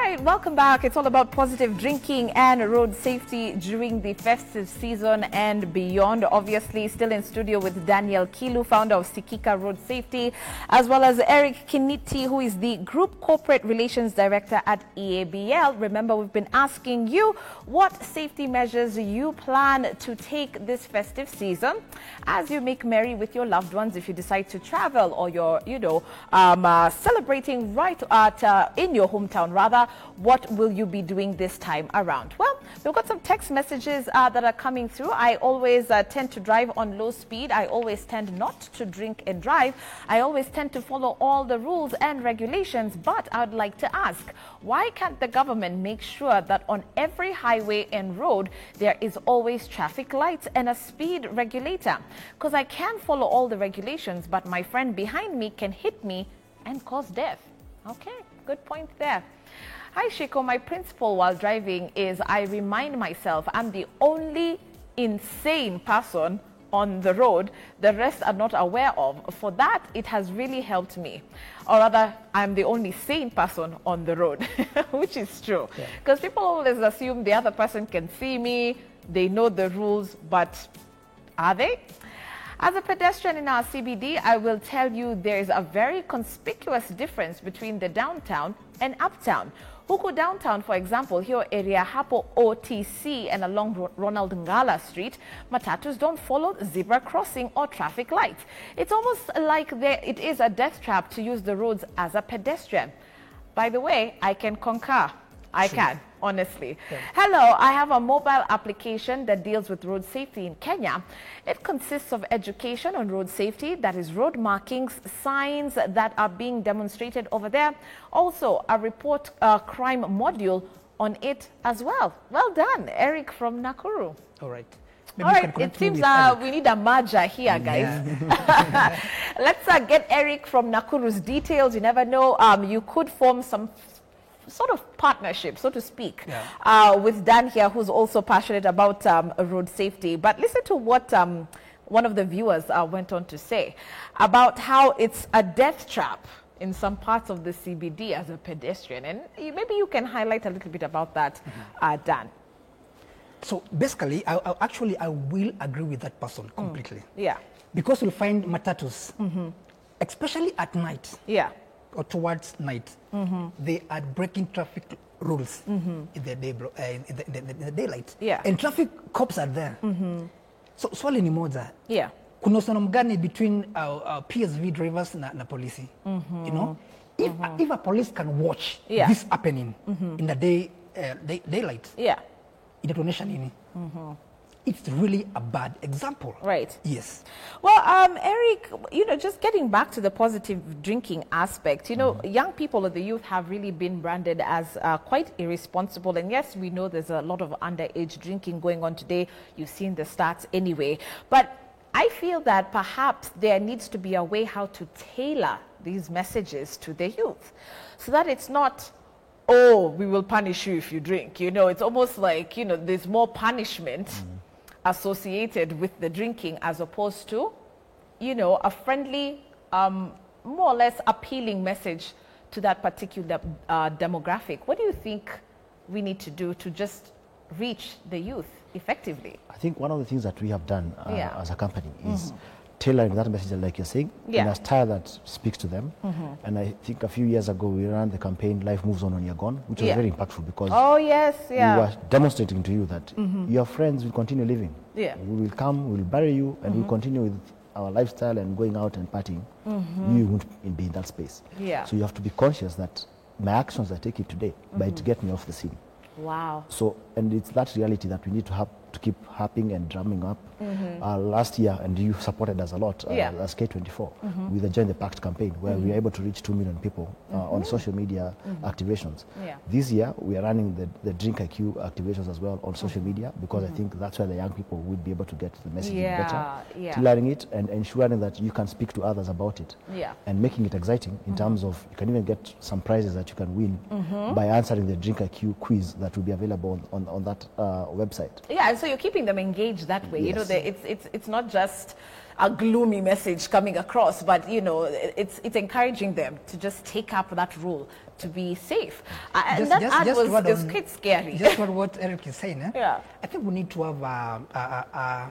right, welcome back. It's all about positive drinking and road safety during the festive season and beyond. Obviously, still in studio with Daniel Kilu, founder of Sikika Road Safety, as well as Eric Kiniti, who is the Group Corporate Relations Director at EABL. Remember, we've been asking you what safety measures you plan to take this festive season as you make merry with your loved ones if you decide to travel or you're, celebrating right at in your hometown. Rather, what will you be doing this time around? Well, we've got some text messages that are coming through. I always tend to drive on low speed. I always tend not to drink and drive. I always tend to follow all the rules and regulations. But I'd like to ask, why can't the government make sure that on every highway and road there is always traffic lights and a speed regulator? Because I can follow all the regulations, but my friend behind me can hit me and cause death. Okay, good point there. Hi, Shiko. My principle while driving is I remind myself I'm the only insane person on the road the rest are not aware of. For that, it has really helped me. Or rather, I'm the only sane person on the road, which is true. Because people always assume the other person can see me, they know the rules, but are they? As a pedestrian in our CBD, I will tell you there is a very conspicuous difference between the downtown and uptown. Huku downtown, for example, here area hapo OTC and along Ronald Ngala Street, matatus don't follow zebra crossing or traffic lights. It's almost like it is a death trap to use the roads as a pedestrian. By the way, I can concur. I can, honestly. Yeah. Hello, I have a mobile application that deals with road safety in Kenya. It consists of education on road safety, that is road markings, signs that are being demonstrated over there. Also, a report crime module on it as well. Well done, Eric from Nakuru. All right. All right, it seems we need a merger here, guys. Yeah. Let's get Eric from Nakuru's details. You never know, you could form some sort of partnership, so to speak, with Dan here, who's also passionate about road safety. But listen to what one of the viewers went on to say about how it's a death trap in some parts of the CBD as a pedestrian. And maybe you can highlight a little bit about that, Dan. So basically, I will agree with that person completely. Yeah. Because you'll find matatus, especially at night. Yeah. Or towards night, they are breaking traffic rules in the daylight. Yeah. And traffic cops are there. So swali ni moja. Yeah. Kuna uhusiano gani between PSV drivers na polisi? You know, if a police can watch this happening in the daylight, inatuonyesha nini? It's really a bad example. Right. Yes. Well, Eric, just getting back to the positive drinking aspect, young people or the youth have really been branded as quite irresponsible. And yes, we know there's a lot of underage drinking going on today. You've seen the stats anyway. But I feel that perhaps there needs to be a way how to tailor these messages to the youth so that it's not, oh, we will punish you if you drink. It's almost like, there's more punishment associated with the drinking as opposed to, a friendly, more or less appealing message to that particular demographic. What do you think we need to do to just reach the youth effectively? I think one of the things that we have done as a company is tailoring that message, like you're saying, in a style that speaks to them. And I think a few years ago we ran the campaign Life Moves On When You're Gone, which was very impactful because we were demonstrating to you that your friends will continue living. We will come, we will bury you, and we'll continue with our lifestyle and going out and partying. You won't be in that space. So you have to be conscious that my actions I take it today might get me off the scene. Wow. So, and it's that reality that we need to keep harping and drumming up. Last year, and you supported us a lot as K24 with the Join the Pact campaign, where we were able to reach 2 million people on social media activations. This year, we are running the Drink IQ activations as well on social media, because I think that's where the young people would be able to get the message better. Tailoring it and ensuring that you can speak to others about it. And making it exciting in terms of, you can even get some prizes that you can win by answering the Drink IQ quiz that will be available on that website. Yeah, and so you're keeping them engaged that way. Yes. It's not just a gloomy message coming across, but you know, it's encouraging them to just take up that role to be safe. And that ad was quite scary. Just what Eric is saying, Yeah. I think we need to have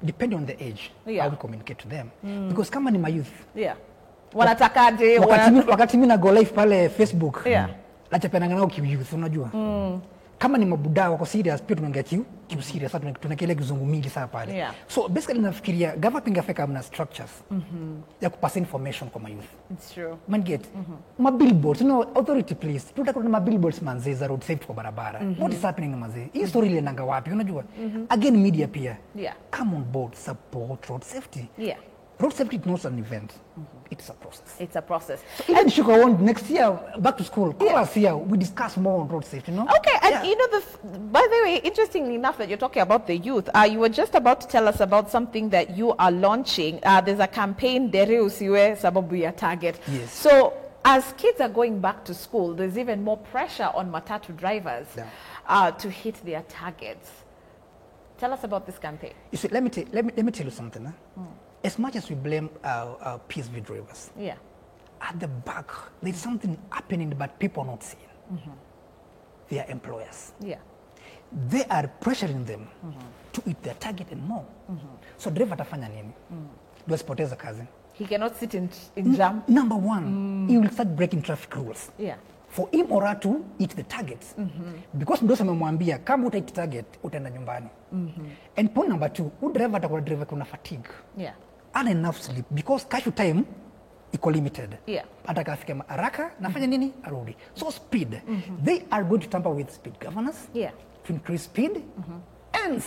depending on the age, yeah. how we communicate to them. Because kama ni my youth. Yeah. Wanatakaje wakati mimi na go live pale Facebook. Yeah. Nachapenanga nao youth unajua. Kama ni mabuda wako serious pia tunaongea kiu serious sasa tunakile kizungu mingi sana pale. Yeah. So basically nafikiria government ingefika na structures ya kupass information kwa youth. It's true. Man get ma billboards, you know, authority please. Tunataka kuna ma billboards manze za road safety kwa barabara. What is happening manze? Hii story ile nanga wapi unajua? Again media pia. Yeah. Come on board, support road safety. Yeah. Road safety is not an event. It's a process. It's a process. So even Sugar One next year back to school, call us here. We discuss more on road safety, you know? Okay, and you know, by the way, interestingly enough that you're talking about the youth, you were just about to tell us about something that you are launching. There's a campaign, Dere Usiwe Sababu ya Target. Yes. So as kids are going back to school, there's even more pressure on matatu drivers to hit their targets. Tell us about this campaign. You see, let me tell you something. As much as we blame our PSV drivers, at the back, there's something happening but people are not seeing. They are employers. Yeah. They are pressuring them to hit their target and more. So driver atafanya nini? Do asipoteza kazi. He cannot sit in jam. Number one, he will start breaking traffic rules. Yeah. For him or her to hit the targets. Because mdosi amemwambia kama utahit target utaenda nyumbani. And point number two, driver atakuwa driver kuna fatigue. Yeah. And enough sleep because cashew time iko limited. Yeah. Ataka afike haraka nafanya nini arudi. So speed. They are going to tamper with speed governance. Yeah. To increase speed and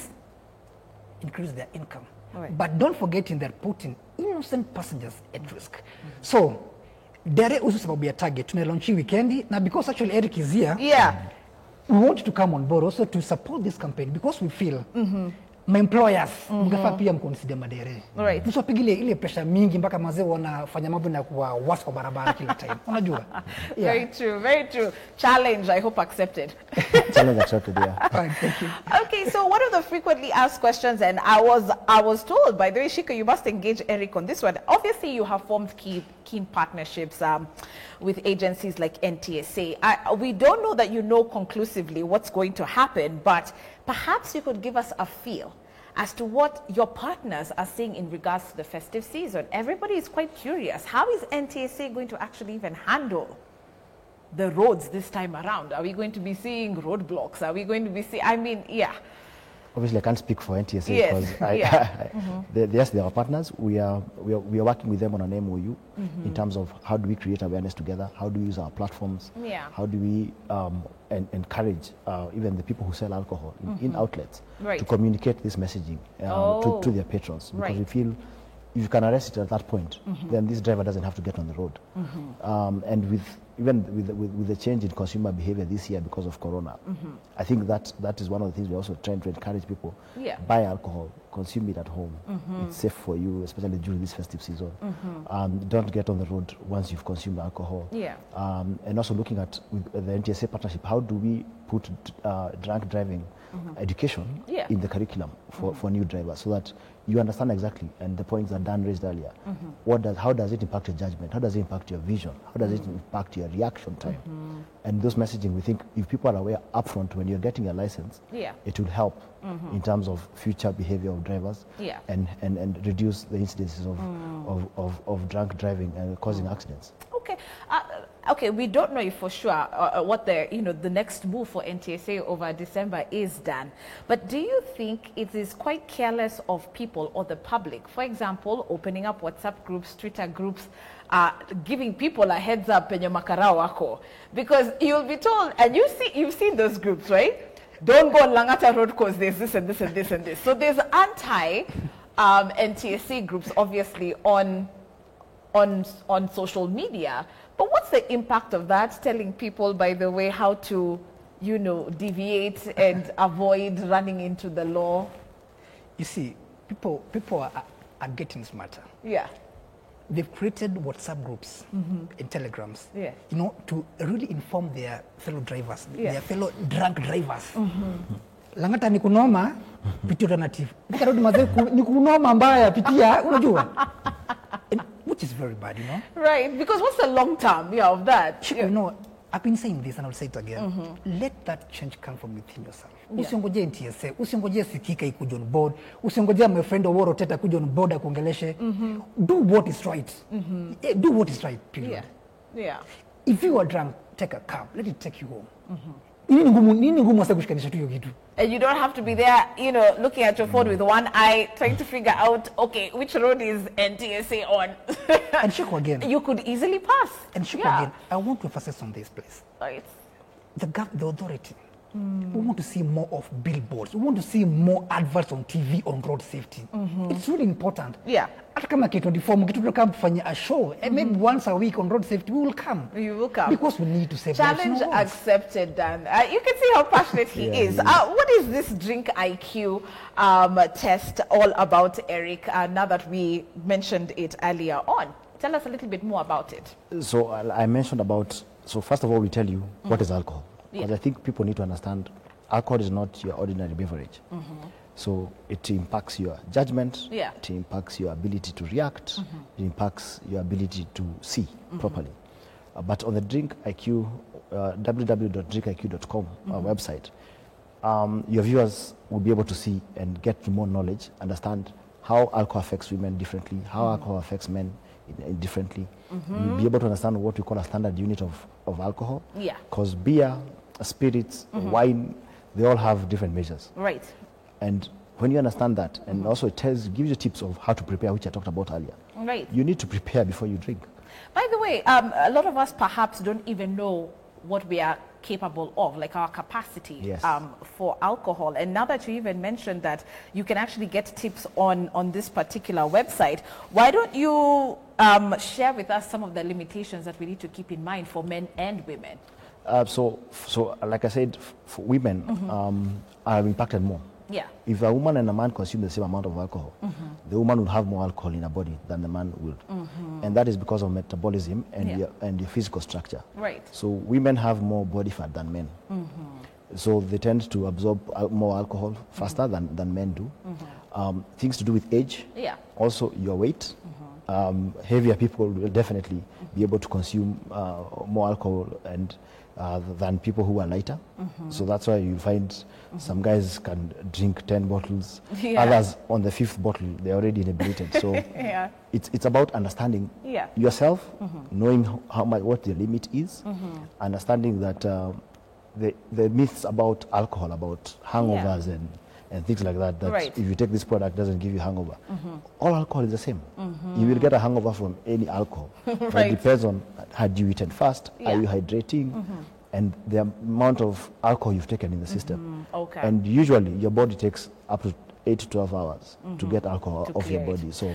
increase their income. Right. But don't forget they're putting innocent passengers at risk. So Dere usu sababu ya target tunalaunchi weekendi na because actually Eric is here. Yeah. We want to come on board also to support this campaign because we feel my employers mngefaa pia mconsider madere. Right. Msipigile ile pressure mingi mpaka mazee wanafanya mambo na kuwa wasi kwa barabara kila time. Unajua? Yeah. Very true, very true. Challenge, I hope accepted. Challenge accepted, yeah. Fine, thank you. Okay, so one of the frequently asked questions, and I was told, by the way, Shika, you must engage Eric on this one. Obviously, you have formed keen partnerships with agencies like NTSA. We don't know that you know conclusively what's going to happen, but perhaps you could give us a feel as to what your partners are saying in regards to the festive season. Everybody is quite curious. How is NTSA going to actually even handle the roads this time around? Are we going to be seeing roadblocks? Are we going to be seeing, I mean, yeah. Obviously, I can't speak for NTSA Yes. because yes, they are partners. We are working with them on an MOU in terms of how do we create awareness together, how do we use our platforms, how do we encourage even the people who sell alcohol in outlets to communicate this messaging to their patrons, because we feel if you can arrest it at that point, then this driver doesn't have to get on the road. And with the change in consumer behavior this year because of Corona, I think that is one of the things we're also trying to encourage people. Buy alcohol, consume it at home. It's safe for you, especially during this festive season. Don't get on the road once you've consumed alcohol. And also looking at with the NTSA partnership, how do we put drunk driving education in the curriculum for new drivers so that you understand exactly, and the points that Dan raised earlier, how does it impact your judgment? How does it impact your vision? How does it impact your reaction time? And those messaging, we think if people are aware upfront when you're getting a license, it will help in terms of future behavior of drivers and reduce the incidences of drunk driving and causing accidents. Okay. Okay, we don't know if for sure what the next move for NTSA over December is done. But do you think it is quite careless of people or the public? For example, opening up WhatsApp groups, Twitter groups, giving people a heads up penye makarao wako. Because you'll be told, and you've seen those groups, right? Don't go on Langata Road because there's this and this and this and this. So there's anti-NTSA groups, obviously, on social media. But what's the impact of that, telling people, by the way, how to, deviate and avoid running into the law? You see, people are getting smarter. Yeah. They've created WhatsApp groups and Telegrams, to really inform their fellow drivers, their fellow drunk drivers. Langata ni kunoma, pitia alternative. Nikarudi mazee ni kunoma mbaya pitia, unajua. Which is very bad, you know. Right, because what's the long term of that? You know, I've been saying this and I'll say it again. Let that change come from within yourself. Usiongoje NTSA, usiongoje Sikika ikuja on board, usiongoje my friend Oworo Teta kuja on board akuongeleshe. Do what is right. Do what is right, period. Yeah. If you are drunk, take a cab. Let it take you home. Nini ngumu wasa kushikanisha tu hiyo kitu. And you don't have to be there, looking at your phone with one eye, trying to figure out, okay, which road is NTSA on? And Shiko again. You could easily pass. And Shiko again, I want to emphasize on this place. Right. The authority. We want to see more of billboards. We want to see more adverts on TV on road safety. It's really important. Yeah. Hata kama K24 mkitutoka kama kufanya a show, and maybe once a week on road safety, we will come. You will come. Because we need to save lives. Challenge accepted, Dan. You can see how passionate he is. What is this Drink IQ test all about, Eric, now that we mentioned it earlier on? Tell us a little bit more about it. So I mentioned about, so first of all, we tell you what is alcohol. Because I think people need to understand alcohol is not your ordinary beverage. So it impacts your judgment, it impacts your ability to react, it impacts your ability to see properly. But on the Drink IQ, www.drinkiq.com website, your viewers will be able to see and get more knowledge, understand how alcohol affects women differently, how alcohol affects men differently. You'll be able to understand what we call a standard unit of alcohol. Yeah. Because beer, spirits, wine, they all have different measures. Right. And when you understand that, and also it gives you tips of how to prepare, which I talked about earlier. Right. You need to prepare before you drink. By the way, a lot of us perhaps don't even know what we are capable of, like our capacity for alcohol. And now that you even mentioned that you can actually get tips on this particular website, why don't you share with us some of the limitations that we need to keep in mind for men and women? So like I said, for women are impacted more. Yeah. If a woman and a man consume the same amount of alcohol, the woman would have more alcohol in her body than the man would. And that is because of metabolism and your physical structure. Right. So women have more body fat than men. So they tend to absorb more alcohol faster than men do. Things to do with age. Yeah. Also your weight. Heavier people will definitely be able to consume more alcohol and than people who are lighter. So that's why you find some guys can drink 10 bottles. Others on the 5th bottle, they're already inebriated. So it's about understanding yourself, knowing how much, what the limit is, understanding that the myths about alcohol, about hangovers and things like that, if you take this product, it doesn't give you hangover. All alcohol is the same. You will get a hangover from any alcohol. But it depends on, had you eaten fast, are you hydrating, and the amount of alcohol you've taken in the system. And usually your body takes up to 8 to 12 hours to get alcohol off your body. So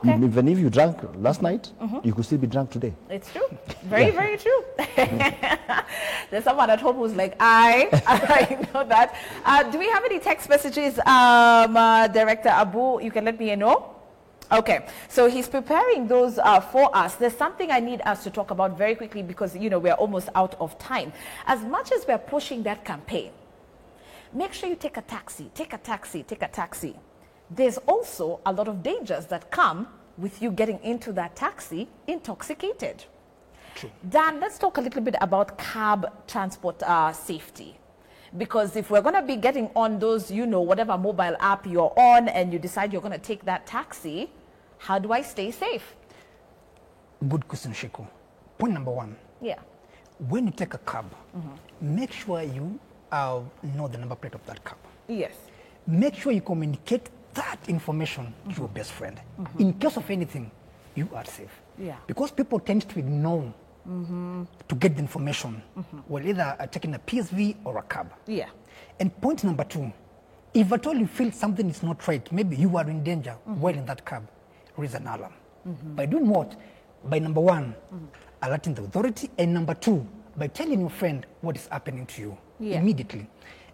even if you drank last night, you could still be drunk today. It's true. Very, very true. There's someone at home who's like, I know that. Do we have any text messages, Director Abu? You can let me know. Okay, so he's preparing those for us. There's something I need us to talk about very quickly because, we're almost out of time. As much as we're pushing that campaign, make sure you take a taxi, take a taxi, take a taxi. There's also a lot of dangers that come with you getting into that taxi intoxicated. True. Dan, let's talk a little bit about cab transport safety. Because if we're going to be getting on those, whatever mobile app you're on and you decide you're going to take that taxi, how do I stay safe? Good question, Shiko. Point number one. Yeah. When you take a cab, make sure you know the number plate of that cab. Yes. Make sure you communicate that information to your best friend. In case of anything, you are safe. Yeah. Because people tend to ignore to get the information, well, either taking a PSV or a cab. Yeah. And point number two, if at all you feel something is not right, maybe you are in danger while in that cab, raise an alarm. By doing what? By number one, alerting the authority, and number two, by telling your friend what is happening to you immediately.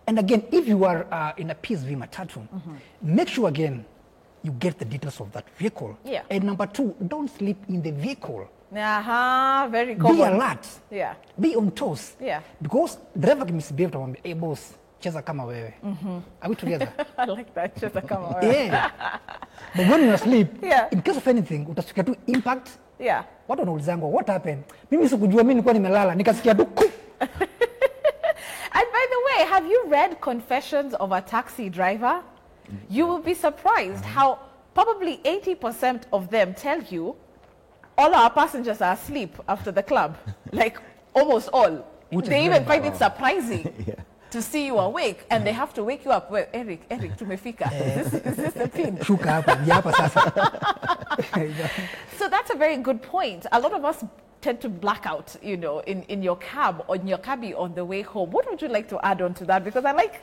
And again, if you are in a PSV matatu, make sure again you get the details of that vehicle. Yeah. And number two, don't sleep in the vehicle. Very common. Be alert. Yeah. Be on toes. Yeah. Because driver can misbehave to hey boss, cheza kama wewe. Are we together? I like that, cheza kama wewe. Yeah. But when you're asleep, in case of anything, utasikia tu impact. Yeah. Watu wanaulizangu, what happened? Mimi sikujua, mimi nilikuwa nimelala, nikasikia tu ku. And by the way, have you read Confessions of a Taxi Driver? You will be surprised how probably 80% of them tell you all our passengers are asleep after the club. Like almost all. They even find it surprising to see you awake, and they have to wake you up. Well, Eric, tumefika. Is this the pin? So that's a very good point. A lot of us tend to black out, you know, in your cab, or in your cabbie on the way home. What would you like to add on to that? Because I like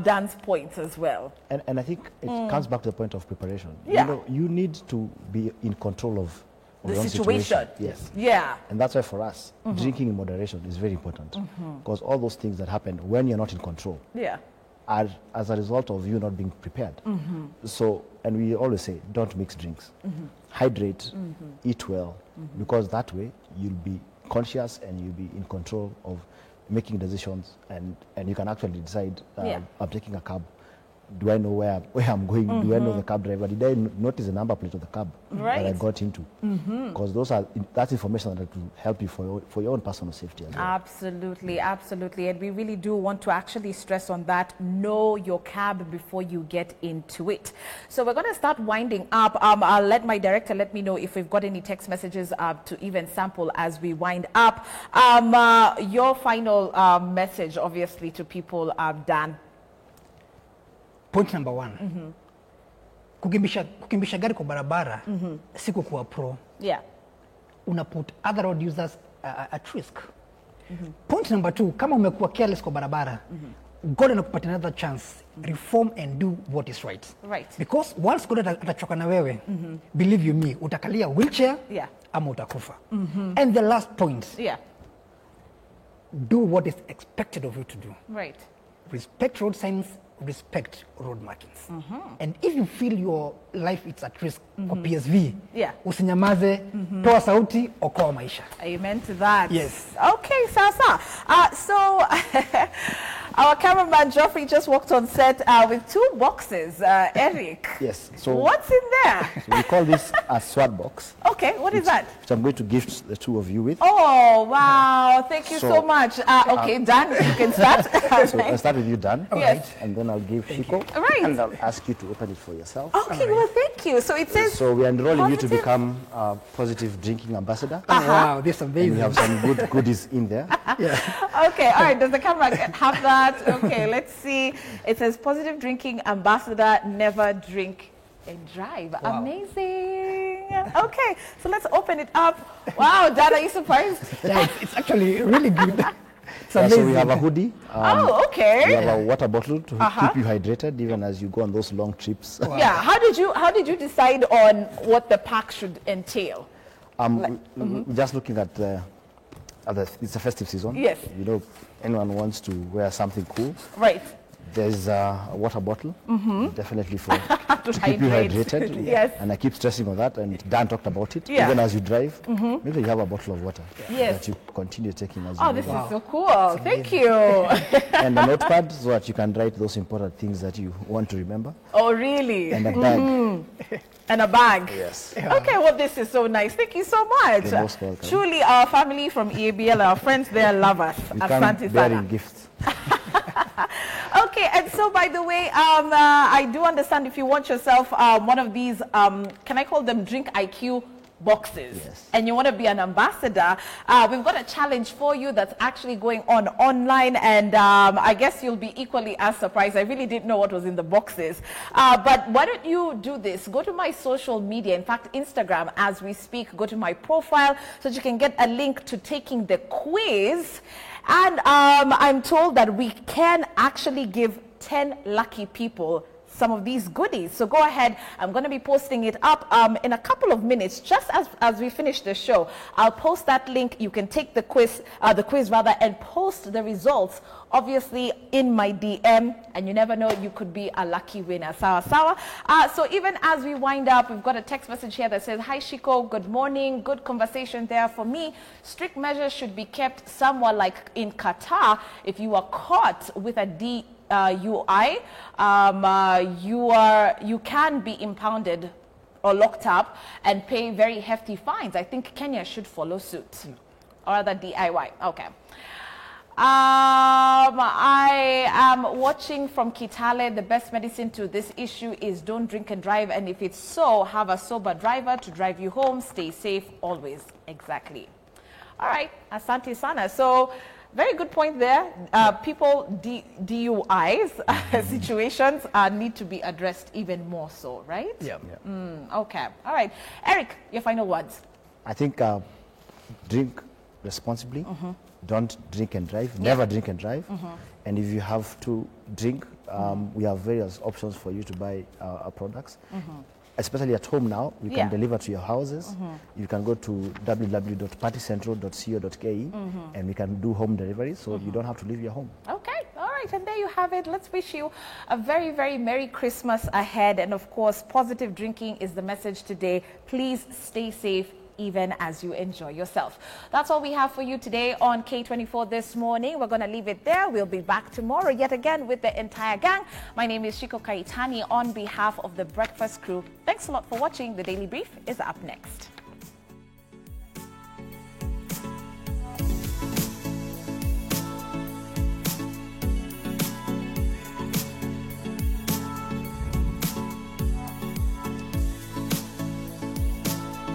Dan's points as well. And I think it comes back to the point of preparation. Yeah. You know, you need to be in control of the your own situation. Yes. Yeah. And that's why for us, drinking in moderation is very important. Because all those things that happen when you're not in control are as a result of you not being prepared. So, and we always say, don't mix drinks. Hydrate, eat well, because that way you'll be conscious and you'll be in control of making decisions, and you can actually decide, I'm taking a cab. Do I know where I'm going? Do I know the cab driver? Did I notice the number plate of the cab that I got into? Because that's information that will help you for your own personal safety as well. Absolutely, absolutely. And we really do want to actually stress on that. Know your cab before you get into it. So we're going to start winding up. I'll let my director let me know if we've got any text messages to even sample as we wind up. Your final message, obviously, to people, Dan. Point number one. Kukimbisha gari kwa barabara siku kuwa pro. Yeah. Una put other road users at risk. Point number two, kama umekuwa careless kwa barabara, God anakupatia another chance. Reform and do what is right. Right. Because once God atachoka na wewe, believe you me, utakalia wheelchair ama utakufa. And the last point. Yeah. Do what is expected of you to do. Right. Respect road signs, respect road markings. And if you feel your life is at risk for PSV, usinyamaze, toa sauti, okoa maisha. Amen to that. Yes. Okay, Sasa. So our cameraman Geoffrey just walked on set with two boxes. Eric. Yes. So what's in there? So we call this a SWAT box. Okay, what is that? Which I'm going to gift the two of you with. Oh, wow. Thank you so much. Okay, Dan, you can start. So I'll start with you, Dan. Yes. And then I'll give Shiko. Right. And I'll ask you to open it for yourself. Okay, well, thank you. So it says... So we are enrolling you to become a positive drinking ambassador. Wow, this is amazing. And we have some good goodies in there. Okay, all right. Does the camera have that? Okay, let's see. It says positive drinking ambassador, never drink and drive. Wow. Amazing. Okay, so let's open it up. Wow, Dan, are you surprised? Yeah, it's actually really good. So we have a hoodie. Okay. We have a water bottle to keep you hydrated even as you go on those long trips. Wow. Yeah, how did you decide on what the pack should entail? Just looking at it's a festive season. Yes. You know, anyone wants to wear something cool. Right. There's a water bottle, definitely for to keep you hydrated. Yes. And I keep stressing on that, and Dan talked about it. Even as you drive, maybe you have a bottle of water that you continue taking as you move. This is so cool. Thank you. And a notepad so that you can write those important things that you want to remember. Oh, really? And a bag. And a bag. Yes. Okay, well, this is so nice. Thank you so much. You're most welcome. Truly, our family from EABL, our friends there love us. We can't bear in gifts. Okay, and so by the way, I do understand if you want yourself one of these, can I call them Drink IQ boxes, and you want to be an ambassador, we've got a challenge for you that's actually going on online, and I guess you'll be equally as surprised. I really didn't know what was in the boxes, but why don't you do this? Go to my social media, in fact Instagram as we speak, go to my profile so that you can get a link to taking the quiz. And I'm told that we can actually give 10 lucky people some of these goodies. So go ahead. I'm going to be posting it up in a couple of minutes, just as we finish the show. I'll post that link. You can take the quiz and post the results, obviously, in my DM. And you never know, you could be a lucky winner. Sawa sawa. So even as we wind up, we've got a text message here that says, "Hi Shiko, good morning. Good conversation there for me. Strict measures should be kept somewhat like in Qatar. If you are caught with a UI, you can be impounded or locked up and pay very hefty fines. I think Kenya should follow suit. Or rather DIY. Okay. I am watching from Kitale. The best medicine to this issue is don't drink and drive. And if it's so, have a sober driver to drive you home. Stay safe always. Exactly. All right. Asante sana. So, very good point there. People, DUIs situations need to be addressed even more so, right? Yeah. Okay. All right. Eric, your final words. I think drink responsibly. Don't drink and drive. Never drink and drive. And if you have to drink, we have various options for you to buy our products. Especially at home now, we can deliver to your houses. You can go to www.partycentral.co.ke and we can do home delivery, so you don't have to leave your home. Okay, all right, and there you have it. Let's wish you a very, very Merry Christmas ahead. And of course, positive drinking is the message today. Please stay safe even as you enjoy yourself. That's all we have for you today on K24 this morning. We're going to leave it there. We'll be back tomorrow yet again with the entire gang. My name is Shiko Kaitani on behalf of the Breakfast crew. Thanks a lot for watching. The Daily Brief is up next.